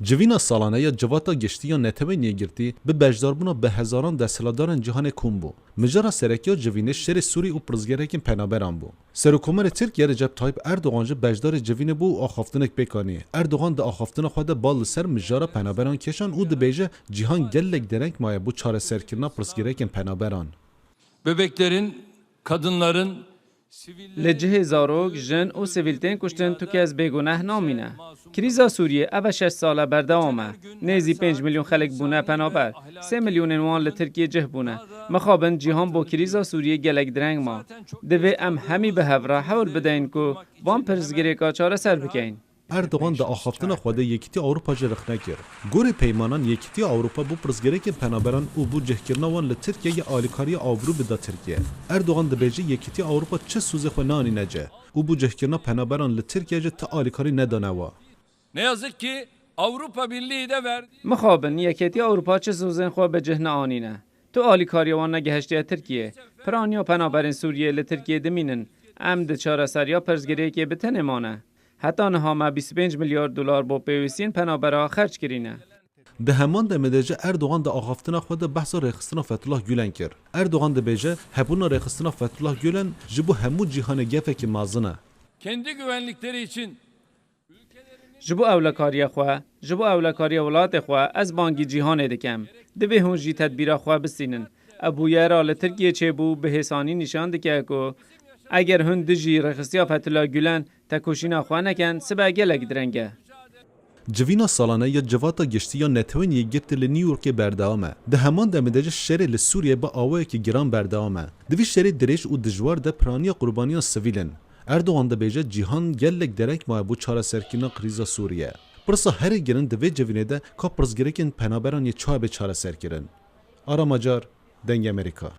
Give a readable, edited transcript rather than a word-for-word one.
جوینا سالانه یا جواتا گشتی یا نتوی نیگرتی به بجداربونا به هزاران دستلادارن جهان کوم بو. مجارا سرکیا جوینه شر سوری و پرزگرکین پنابران بو. سرکومر ترکیه رجب طایب اردوغان جه بجدار جوینه بو و آخافتنک بکانی. اردوغان ده آخافتن خود بال سر مجارا پنابران کشان او ده بیجه جهان گلک درنگ مایه بو چاره سرکرنا پرزگرکین پنابران. Bebeklerin, kadınların, لجه زاروگ جن و سیویلتین کشتن تو که از بیگناه نامینه. کریزا سوریه اوه 6 ساله بردوامه. نیزی 5 میلیون خلق بونه پنابر. 3 میلیون انوان لترکیه جه بونه. مخابن جیهان با کریزا سوریه گلک درنگ ما. دوی ام همی به هفره حول بدهین که وان پرزگیری که چاره سر بکین. اردوغان ده آخافتن خود یکیتی آوروپا جرخ نکر. گوری پیمانان یکیتی آوروپا بو پرزگرک پنابران او بو جهکرنا وان لترکیه آلیکاری آورو بده ترکیه. اردوغان ده بیجه یکیتی آوروپا چه سوزه خو نانی نجه. او بو جهکرنا پنابران لترکیه جه تا آلیکاری ندانه وا. ne yazık ki Avrupa Birliği de verdi. مخابن یکیتی اروپا چه سوزن خو به جهن آنینه. تو آلیکاری وان نگهشتی ترکیه. پرانیا پنابرین سوریه لترکیه دمینن. ام ده چاره سریا پرزگیری که بتنه مانه. حتی نهامه 25 میلیارد دلار با پیوستین پنابرا خرج کرینه. ده همان ده مدرجه اردوغان ده آخافتنا خود بحث رخصتنا فتح گولن کر. اردوغان ده بیجه هبونا رخصتنا فتح گولن جبو همو جهان گفه که مازنه. Kendi güvenlikleri için جبو اولکاری خواه، جبو اولکاری ولات خواه از بانگی جهان دکم. دوی هنجی تدبیر خواه بسینن. ابو یارا لترکیه چه بو به حسانی نشان دکه که اگر هند جی رخصتیا فتح گولن تکوشینا خواه نکن سبا گلک درنگه. جوینا سالانه یا جواتا گشتی یا نتوین یگرت ل نیویورک برداومه. ده همان ده مدرجه شر ل سوریه با آوای که گران برداومه. دوی شر دریش و دجوار ده پرانی قربانیان سویلن. اردوغان ده بیجه جهان گلک درک ما بو چاره سرکینا کریزا سوریه. پرسا هر گرن دوی جوینه ده که پرزگرکن پنابران یه چای به چاره سرکرن. آرا مجار دنگ امریکا.